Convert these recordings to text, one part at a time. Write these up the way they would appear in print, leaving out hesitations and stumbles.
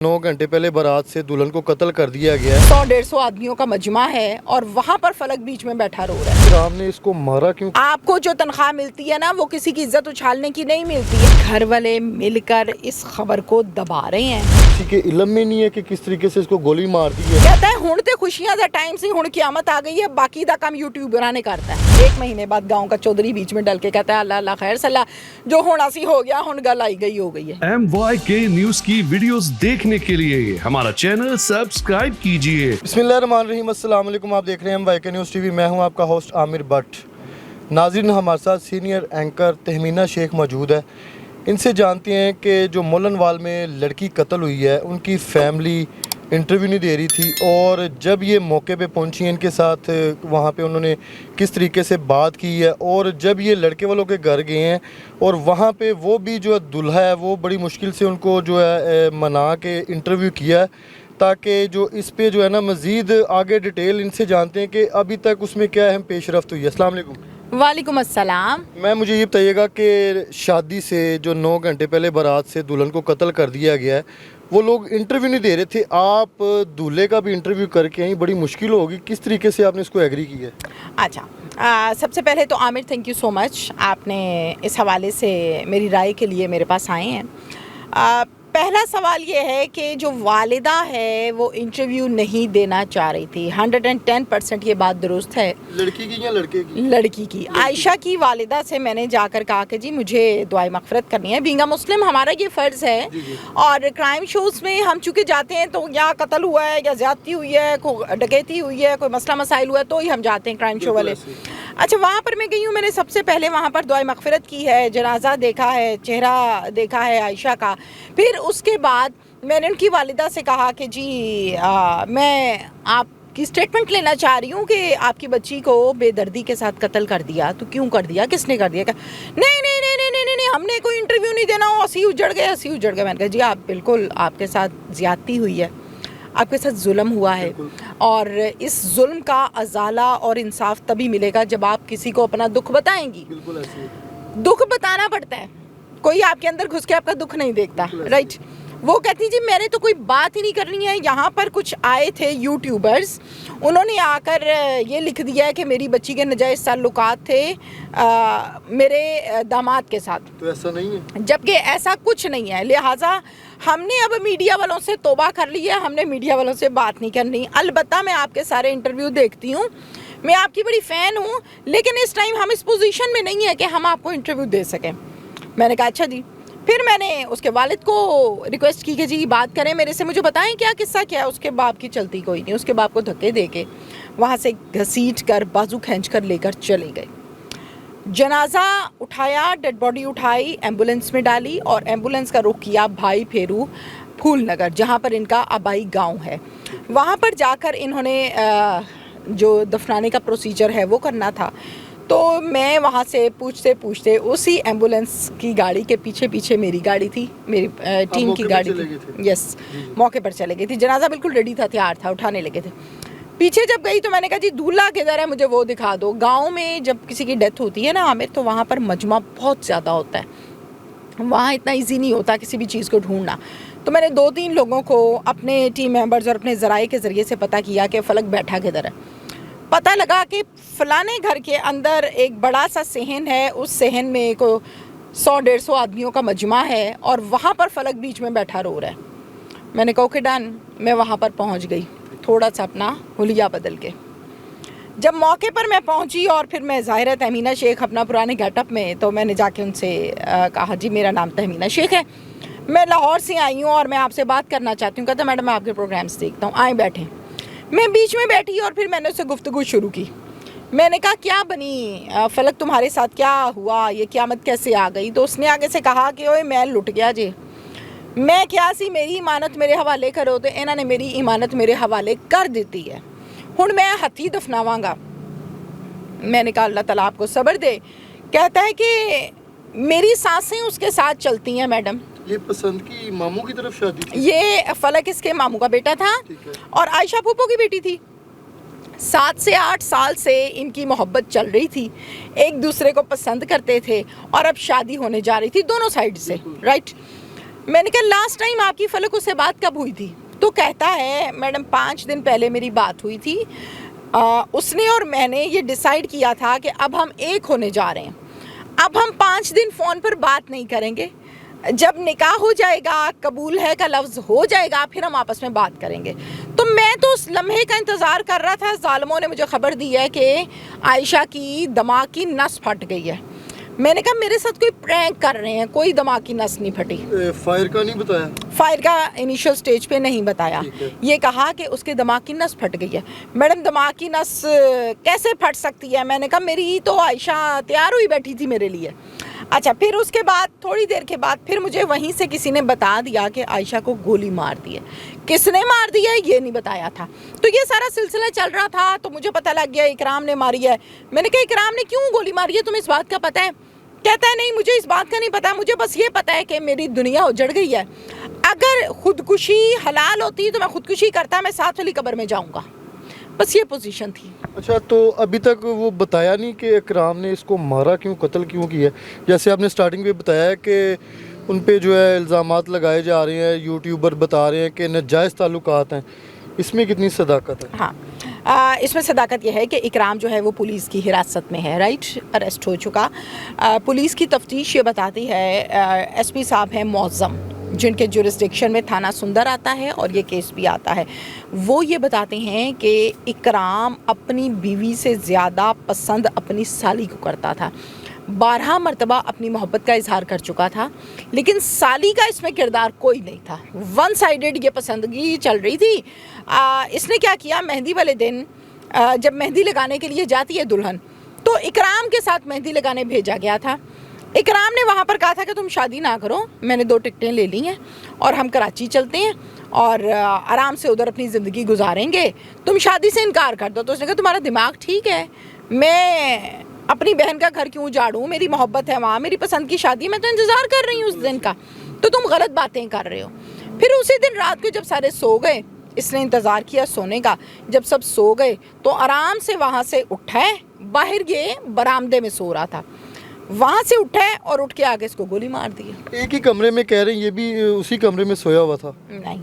9 घंटे पहले बारात से दुल्हन को कत्ल कर दिया गया है। 100-150 आदमियों का मजमा है और वहाँ पर फलक बीच में बैठा रो रहा है। फिर आपने इसको मारा क्यों? आपको जो तनख्वाह मिलती है ना, वो किसी की इज्जत उछालने की नहीं मिलती है। घर वाले मिलकर इस खबर को दबा रहे हैं। किसी के इल्म में नहीं है कि किस तरीके से इसको गोली मार दी है। कहता है हुण ते खुशियां दा टाइम से हुण क़यामत आ गई है, बाकी दा काम यूट्यूबर ने करता है। 1 महीने बाद गांव का चौधरी बीच में डल के कहता है अल्लाह अल्लाह खैर सल्ला, जो होना सी हो गया, हुण गल आई गई हो गई है। MYK न्यूज की वीडियोस देखने के लिए हमारा चैनल सब्सक्राइब कीजिए। बिस्मिल्लाहिर्रहमानिर्रहीम, अस्सलाम वालेकुम। आप देख रहे हैं MYK न्यूज़ टीवी। मैं हूं आपका होस्ट आमिर भट्ट। नाज़रीन, हमारे साथ सीनियर एंकर तहमीना शेख मौजूद है। इनसे जानते हैं कि जो मोलनवाल में लड़की कत्ल हुई है, उनकी फैमिली इंटरव्यू नहीं दे रही थी और जब ये मौके पे पहुंची हैं इनके साथ, वहाँ पे उन्होंने किस तरीके से बात की है। और जब ये लड़के वालों के घर गए हैं और वहाँ पे वो भी जो है दुल्हा है, वो बड़ी मुश्किल से उनको जो है मना के इंटरव्यू किया, ताकि जो इस पे जो है ना मज़ीद आगे डिटेल इनसे जानते हैं कि अभी तक उसमें क्या अहम पेश रफ्त हुई है। अस्सलाम वालेकुम। वालेकुम अस्सलाम। मैं मुझे ये बताइएगा कि शादी से जो 9 घंटे पहले बारात से दुल्हन को कत्ल कर दिया गया है, वो लोग इंटरव्यू नहीं दे रहे थे, आप दूल्हे का भी इंटरव्यू करके आई, बड़ी मुश्किल होगी, किस तरीके से आपने इसको एग्री किया? अच्छा, सबसे पहले तो Aamir thank you so much, आपने इस हवाले से मेरी राय के लिए मेरे पास आए हैं। पहला सवाल ये है कि जो वालिदा है वो इंटरव्यू नहीं देना चाह रही थी। 110% ये बात दुरुस्त है। लड़की की या लड़के की? लड़की की। आयशा की वालिदा से मैंने जाकर कहा कि जी मुझे दुआए मगफरत करनी है। बींगा मुस्लिम हमारा ये फ़र्ज़ है। और क्राइम शोज़ में हम चूँकि जाते हैं तो या कत्ल हुआ है या ज़्यादती हुई है, कोई डकैती हुई है, कोई मसला मसाइल हुआ है, तो ही हम जाते हैं क्राइम शो वाले। अच्छा, वहाँ पर मैं गई हूँ, मैंने सबसे पहले वहाँ पर दुआए मगफिरत की है, जनाजा देखा है, चेहरा देखा है आयशा का। फिर उसके बाद मैंने उनकी वालिदा से कहा कि जी मैं आपकी स्टेटमेंट लेना चाह रही हूँ कि आपकी बच्ची को बेदर्दी के साथ कत्ल कर दिया, तो क्यों कर दिया, किसने कर दिया? नहीं नहीं नहीं नहीं नहीं नहीं, हमने कोई इंटरव्यू नहीं देना, हंसी उजड़ गए, हंसी उजड़ गए। मैंने कहा जी आप बिल्कुल, आपके साथ ज़्यादती हुई है, आपके साथ जुल्म हुआ है, और इस जुल्म का अजाला और इंसाफ तभी मिलेगा जब आप किसी को अपना दुख बताएंगी। बिल्कुल ऐसे दुख बताना पड़ता है, कोई आपके अंदर घुस के आपका दुख नहीं देखता, राइट? वो कहती जी मैंने तो कोई बात ही नहीं करनी है। यहाँ पर कुछ आए थे यूट्यूबर्स, उन्होंने आकर ये लिख दिया है कि मेरी बच्ची के नाजायज़ ताल्लुकात थे मेरे दामाद के साथ। तो ऐसा नहीं है, जबकि ऐसा कुछ नहीं है। लिहाजा हमने अब मीडिया वालों से तौबा कर ली है, हमने मीडिया वालों से बात नहीं करनी। अलबत्ता मैं आपके सारे इंटरव्यू देखती हूँ, मैं आपकी बड़ी फ़ैन हूँ, लेकिन इस टाइम हम इस पोजीशन में नहीं है कि हम आपको इंटरव्यू दे सकें। मैंने कहा अच्छा जी। फिर मैंने उसके वालिद को रिक्वेस्ट की कि जी बात करें मेरे से, मुझे बताएं क्या किस्सा क्या है। उसके बाप की चलती कोई नहीं, उसके बाप को धक्के दे के वहाँ से घसीट कर बाजू खींच कर लेकर चले गए। जनाजा उठाया, डेड बॉडी उठाई, एम्बुलेंस में डाली और एम्बुलेंस का रुख किया भाई फेरू फूल नगर, जहाँ पर इनका आबाई गांव है। वहाँ पर जाकर इन्होंने जो दफनाने का प्रोसीजर है वो करना था। तो मैं वहाँ से पूछते पूछते उसी एम्बुलेंस की गाड़ी के पीछे पीछे मेरी गाड़ी थी, मेरी टीम की गाड़ी थी। यस, मौके पर चले गई थी। जनाजा बिल्कुल रेडी था, तैयार था, उठाने लगे थे। पीछे जब गई तो मैंने कहा जी दूल्हा किधर है, मुझे वो दिखा दो। गांव में जब किसी की डेथ होती है ना आमिर, तो वहाँ पर मजमा बहुत ज़्यादा होता है, वहाँ इतना इजी नहीं होता किसी भी चीज़ को ढूंढना। तो मैंने 2-3 लोगों को, अपने टीम मेंबर्स और अपने ज़राए के ज़रिए से पता किया कि फ़लक बैठा किधर है। पता लगा कि फ़लाने घर के अंदर एक बड़ा सा सहन है, उस सहन में को 100-150 आदमियों का मजमा है और वहाँ पर फ़लक बीच में बैठा रो रहा है। मैंने कहा ओके डन। मैं वहाँ पर पहुँच गई, थोड़ा सा अपना हुलिया बदल के। जब मौके पर मैं पहुंची और फिर मैं ज़ाहिर तहमीना शेख अपना पुराने गेटअप में, तो मैंने जाके उनसे कहा जी मेरा नाम तहमीना शेख है, मैं लाहौर से आई हूँ और मैं आपसे बात करना चाहती हूँ। कहता मैडम मैं आपके प्रोग्राम्स देखता हूँ, आए बैठे। मैं बीच में बैठी और फिर मैंने उससे गुफ्तगू शुरू की। मैंने कहा क्या बनी फ़लक, तुम्हारे साथ क्या हुआ, ये क़यामत कैसे आ गई? तो उसने आगे से कहा कि ओए मैं लुट गया जी, मैं क्या सी मेरी इमानत मेरे हवाले करो, तो इन्होंने मेरी इमानत मेरे हवाले कर दी है, हुण मैं हथी दफनावांगा। मैंने कहा अल्लाह ताला आपको सब्र दे। कहता है कि मेरी सांसें उसके साथ चलती हैं मैडम। ये पसंद की मामू की तरफ शादी थी? ये फ़लक इसके मामू का बेटा था और आयशा फूफो की बेटी थी। 7 से 8 साल से इनकी मोहब्बत चल रही थी, एक दूसरे को पसंद करते थे और अब शादी होने जा रही थी दोनों साइड से, राइट? मैंने कहा लास्ट टाइम आपकी फलक उससे बात कब हुई थी? तो कहता है मैडम 5 दिन पहले मेरी बात हुई थी, उसने और मैंने ये डिसाइड किया था कि अब हम एक होने जा रहे हैं, अब हम 5 दिन फ़ोन पर बात नहीं करेंगे, जब निकाह हो जाएगा, कबूल है का लफ्ज़ हो जाएगा, फिर हम आपस में बात करेंगे। तो मैं तो उस लम्हे का इंतज़ार कर रहा था। ज़ालिमों ने मुझे ख़बर दी है कि आयशा की दिमाग की नस फट गई है। मैंने कहा मेरे साथ कोई प्रैंक कर रहे हैं, कोई दिमाग की नस नहीं फटी। फायर का नहीं बताया? फायर का इनिशियल स्टेज पे नहीं बताया, ये कहा कि उसके दिमाग की नस फट गई है। मैडम दिमाग की नस कैसे फट सकती है? मैंने कहा मेरी तो आयशा तैयार हुई बैठी थी मेरे लिए। अच्छा, फिर उसके बाद थोड़ी देर के बाद फिर मुझे वहीं से किसी ने बता दिया कि आयशा को गोली मार दी है। किसने मार दी है ये नहीं बताया था। तो ये सारा सिलसिला चल रहा था, तो मुझे पता लग गया इकराम ने मारी है। मैंने कहा इकराम ने क्यों गोली मारी है, तुम्हें इस बात का पता है? कहता है नहीं मुझे इस बात का नहीं पता, मुझे बस ये पता है कि मेरी दुनिया उजड़ गई है। अगर खुदकुशी हलाल होती तो मैं खुदकुशी करता, मैं 7 वाली कब्र में जाऊंगा। बस ये पोजीशन थी। अच्छा, तो अभी तक वो बताया नहीं कि इकराम ने इसको मारा क्यों, कत्ल क्यों किया? जैसे आपने स्टार्टिंग में बताया कि उन पे जो है इल्ज़ामात लगाए जा रहे हैं, यूट्यूबर बता रहे हैं कि नाजायज़ ताल्लुकात हैं, इसमें कितनी सदाकत है? हाँ, इसमें सदाकत यह है कि इकराम जो है वो पुलिस की हिरासत में है, राइट, अरेस्ट हो चुका। पुलिस की तफ्तीश ये बताती है, एसपी साहब हैं मौज़म, जिनके जुरिस्डिक्शन में थाना सुंदर आता है और ये केस भी आता है, वो ये बताते हैं कि इकराम अपनी बीवी से ज़्यादा पसंद अपनी साली को करता था। 12 मरतबा अपनी मोहब्बत का इजहार कर चुका था, लेकिन साली का इसमें किरदार कोई नहीं था। वन साइडेड ये पसंदगी चल रही थी। इसने क्या किया, मेहंदी वाले दिन जब मेहंदी लगाने के लिए जाती है दुल्हन, तो इकराम के साथ मेहंदी लगाने भेजा गया था। इकराम ने वहाँ पर कहा था कि तुम शादी ना करो, मैंने 2 टिकटें ले ली हैं और हम कराची चलते हैं और आराम से उधर अपनी ज़िंदगी गुजारेंगे, तुम शादी से इनकार कर दो। तो उसने कहा तुम्हारा दिमाग ठीक है, मैं अपनी बहन का घर क्यों झाड़ूं, मेरी मोहब्बत है वहाँ, मेरी पसंद की शादी, मैं तो इंतज़ार कर रही हूँ उस दिन का, तो तुम गलत बातें कर रहे हो। फिर उसी दिन रात को जब सारे सो गए, इसने इंतज़ार किया सोने का, जब सब सो गए तो आराम से वहाँ से उठा है, बाहर गए बरामदे में सो रहा था, वहाँ से उठा है और उठ के आगे इसको गोली मार दी। एक ही कमरे में कह रहे हैं, ये भी उसी कमरे में सोया हुआ था? नहीं,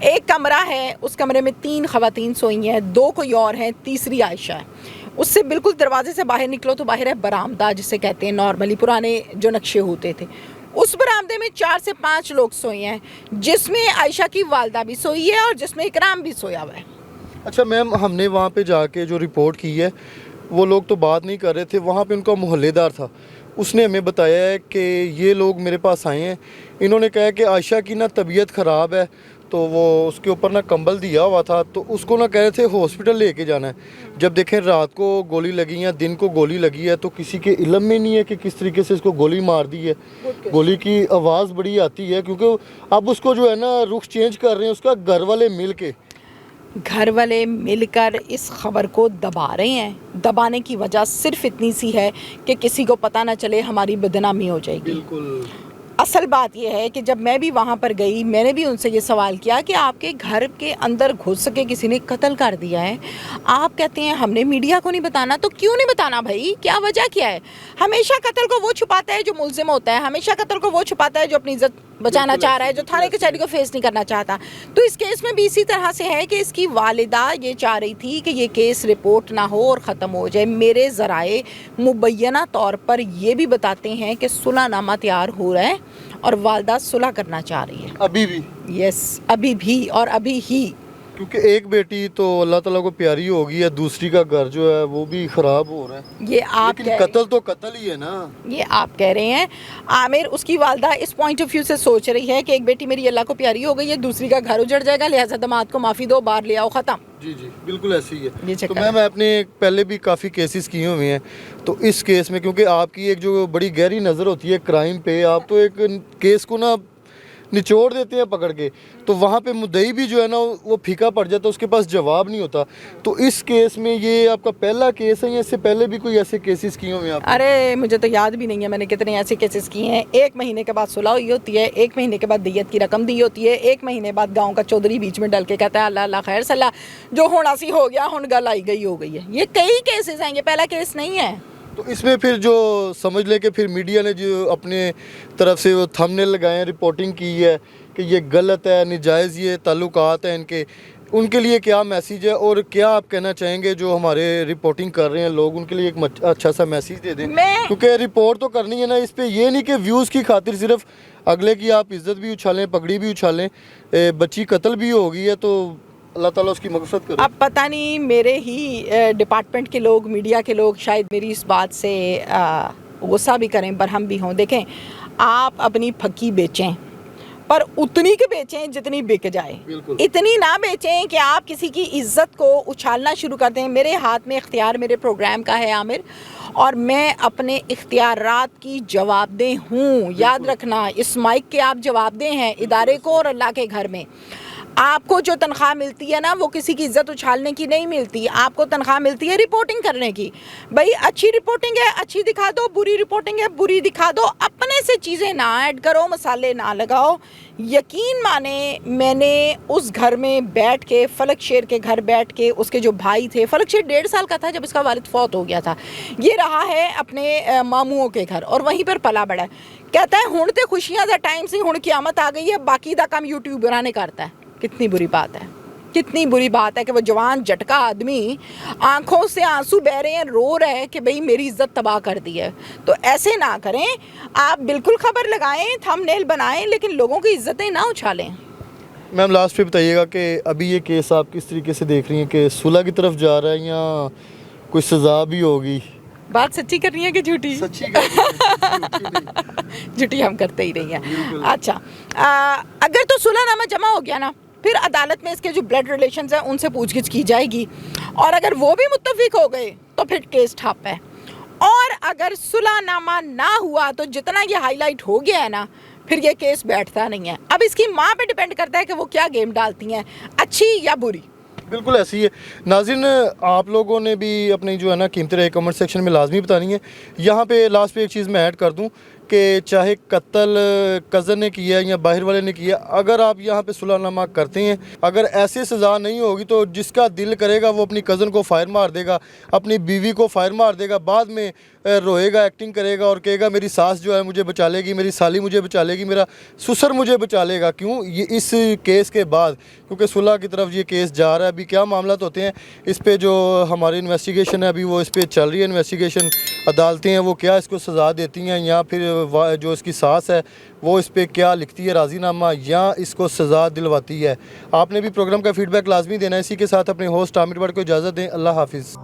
एक कमरा है, उस कमरे में 3 ख़वातीन सोई हैं, 2 कोई और हैं, तीसरी आयशा है। उससे बिल्कुल दरवाजे से बाहर निकलो तो बाहर है बरामदा, जिसे कहते हैं नॉर्मली पुराने जो नक्शे होते थे। उस बरामदे में 4 से 5 लोग सोए हैं, जिसमें आयशा की वालदा भी सोई है और जिसमें इकराम भी सोया हुआ है। अच्छा मैम, हमने वहाँ पे जाके जो रिपोर्ट की है, वो लोग तो बात नहीं कर रहे थे, वहाँ पे उनका मोहल्लेदार था, उसने हमें बताया है कि ये लोग मेरे पास आए हैं, इन्होंने कहा कि आयशा की ना तबीयत ख़राब है, तो वो उसके ऊपर ना कंबल दिया हुआ था, तो उसको ना कह रहे थे हॉस्पिटल लेके जाना है। जब देखें रात को गोली लगी है, दिन को गोली लगी है, तो किसी के इल्म में नहीं है कि किस तरीके से इसको गोली मार दी है। गोली की आवाज़ बड़ी आती है, क्योंकि अब उसको जो है ना रुख चेंज कर रहे हैं, उसका घर वाले मिलकर इस खबर को दबा रहे हैं। दबाने की वजह सिर्फ इतनी सी है कि किसी को पता ना चले, हमारी बदनामी हो जाएगी। बिल्कुल। असल बात यह है कि जब मैं भी वहाँ पर गई, मैंने भी उनसे ये सवाल किया कि आपके घर के अंदर घुस के किसी ने कत्ल कर दिया है, आप कहते हैं हमने मीडिया को नहीं बताना। तो क्यों नहीं बताना भाई, क्या वजह क्या है? हमेशा कत्ल को वो छुपाता है जो मुल्जिम होता है, हमेशा कत्ल को वो छुपाता है जो अपनी इज्जत बचाना चाह रहा है, जो थाने कचहरी को फेस नहीं करना चाहता। तो इस केस में भी इसी तरह से है कि इसकी वालिदा ये चाह रही थी कि ये केस रिपोर्ट ना हो और ख़त्म हो जाए। मेरे ज़राए मुबैना तौर पर ये भी बताते हैं कि सुलहनामा तैयार हो रहा है और वालिदा सुलह करना चाह रही है। अभी भी? यस, अभी भी और अभी ही। क्योंकि एक बेटी तो अल्लाह ताला को प्यारी होगी है, दूसरी का घर जो है वो भी ख़राब हो रहा है। ये आप लेकिन कत्ल तो कत्ल ही है ना। ये आप कह रहे हैं। आमिर, उसकी वालदा इस पॉइंट ऑफ व्यू से सोच रही है कि एक बेटी मेरी अल्लाह को प्यारी हो गई है, दूसरी का घर उजड़ जाएगा, लिहाजा दामाद को माफ़ी दो, बाहर ले आओ, ख़त्म। जी जी, बिल्कुल ऐसी ही है। तो मैं आपने पहले भी काफ़ी केसेस किए हुए हैं, तो इस केस में क्योंकि आपकी एक जो बड़ी गहरी नज़र होती है क्राइम पे, आप तो एक केस को ना निचोड़ देते हैं पकड़ के, तो वहाँ पे मुद्दई भी जो है ना वो फीका पड़ जाता है, उसके पास जवाब नहीं होता। तो इस केस में ये आपका पहला केस है या इससे पहले भी कोई ऐसे केसेस किए हुए हैं आप? अरे मुझे तो याद भी नहीं है मैंने कितने ऐसे केसेस किए हैं। 1 महीने के बाद सुलह हुई होती है, 1 महीने के बाद दियत की रकम दी होती है, 1 महीने बाद गाँव का चौधरी बीच में डल के कहता है अल्लाह अल्लाह खैर सल्ला, जो होना सी हो गया, हुन गल आई गई हो गई है। ये कई केसेस हैं, ये पहला केस नहीं है। तो इसमें फिर जो समझ ले कि फिर मीडिया ने जो अपने तरफ से वो थंबनेल लगाए हैं, रिपोर्टिंग की है कि ये गलत है, नाजायज़ ये ताल्लुकात हैं इनके, उनके लिए क्या मैसेज है और क्या आप कहना चाहेंगे जो हमारे रिपोर्टिंग कर रहे हैं लोग, उनके लिए एक अच्छा सा मैसेज दे दें? क्योंकि रिपोर्ट तो करनी है ना इस पे, ये नहीं कि व्यूज़ की खातिर सिर्फ अगले की आप इज़्ज़त भी उछालें, पगड़ी भी उछालें, बच्ची कत्ल भी हो गई है, तो अल्लाह ताला उसकी मग़फ़िरत करे। अब पता नहीं मेरे ही डिपार्टमेंट के लोग, मीडिया के लोग शायद मेरी इस बात से गुस्सा भी करें, बरहम भी हों। देखें, आप अपनी फक्की बेचें पर उतनी की बेचें जितनी बिक जाए, इतनी ना बेचें कि आप किसी की इज्जत को उछालना शुरू कर दें। मेरे हाथ में इख्तियार मेरे प्रोग्राम का है आमिर, और मैं अपने इख्तियारात की जवाबदेह हूँ। याद रखना, इस माइक के आप जवाबदेह हैं इदारे को और अल्लाह के घर में। आपको जो तनख्वाह मिलती है ना, वो किसी की इज्जत उछालने की नहीं मिलती, आपको तनख्वाह मिलती है रिपोर्टिंग करने की। भाई अच्छी रिपोर्टिंग है अच्छी दिखा दो, बुरी रिपोर्टिंग है बुरी दिखा दो, अपने से चीज़ें ना ऐड करो, मसाले ना लगाओ। यकीन माने, मैंने उस घर में बैठ के, फलक शेर के घर बैठ के, उसके जो भाई थे, फलक शेर 1.5 साल का था जब इसका वालिद फौत हो गया था, ये रहा है अपने मामुओं के घर और वहीं पर पला बड़ा है। कहता है हुण ते खुशियां दा टाइम सी, हुण क़यामत आ गई है, बाकी दा काम यूट्यूबरां ने करता है। कितनी बुरी बात है, कितनी बुरी बात है कि वो जवान झटका आदमी आंखों से आंसू बह रहे हैं, रो रहे हैं कि भाई मेरी इज्जत तबाह कर दी है। तो ऐसे ना करें, आप बिल्कुल खबर लगाएं, थंबनेल बनाएं, लेकिन लोगों की इज्जतें ना उछालें। मैम लास्ट पे बताइएगा कि अभी ये केस आप किस तरीके से देख रही हैं, कि सुलह की तरफ जा रहा है या कोई सज़ा भी होगी? बात सच्ची कर रही है कि झूठी? सच्ची झूठी हम करते ही नहीं हैं। अच्छा, अगर तो सुलहनामा जमा हो गया ना, फिर अदालत में इसके जो ब्लड रिलेशंस हैं उनसे पूछगिछ की जाएगी, और अगर वो भी मुत्तफिक हो गए तो फिर केस ठप है। और अगर सुलहनामा ना हुआ तो जितना ये हाईलाइट हो गया है ना, फिर ये केस बैठता नहीं है। अब इसकी माँ पे डिपेंड करता है कि वो क्या गेम डालती हैं, अच्छी या बुरी। बिल्कुल ऐसी है। नाज़रीन, आप लोगों ने भी अपनी जो है ना कीमती राय कमेंट सेक्शन में लाजमी बतानी है। यहाँ पे लास्ट पे एक चीज़ मैं ऐड कर दूँ कि चाहे कत्ल कज़न ने किया या बाहर वाले ने किया, अगर आप यहाँ पे सुलहनामा करते हैं, अगर ऐसे सज़ा नहीं होगी तो जिसका दिल करेगा वो अपनी कज़न को फायर मार देगा, अपनी बीवी को फायर मार देगा, बाद में रोएगा, एक्टिंग करेगा और कहेगा मेरी सास जो है मुझे बचा लेगी, मेरी साली मुझे बचा लेगी, मेरा ससुर मुझे बचा लेगा। क्यों? ये इस केस के बाद, क्योंकि सुलह की तरफ ये केस जा रहा है। अभी क्या मामला होते हैं इस पे, जो हमारी इन्वेस्टिगेशन है अभी वो इस पे चल रही है इन्वेस्टिगेशन। अदालतें हैं वो क्या इसको सज़ा देती हैं, या फिर जो इसकी सास है वो इस पे क्या लिखती है राज़ीनामा, या इसको सज़ा दिलवाती है। आपने भी प्रोग्राम का फीडबैक लाजमी देना है। इसी के साथ अपने होस्ट आमिर बट को इजाज़त दें। अल्लाह हाफिज़।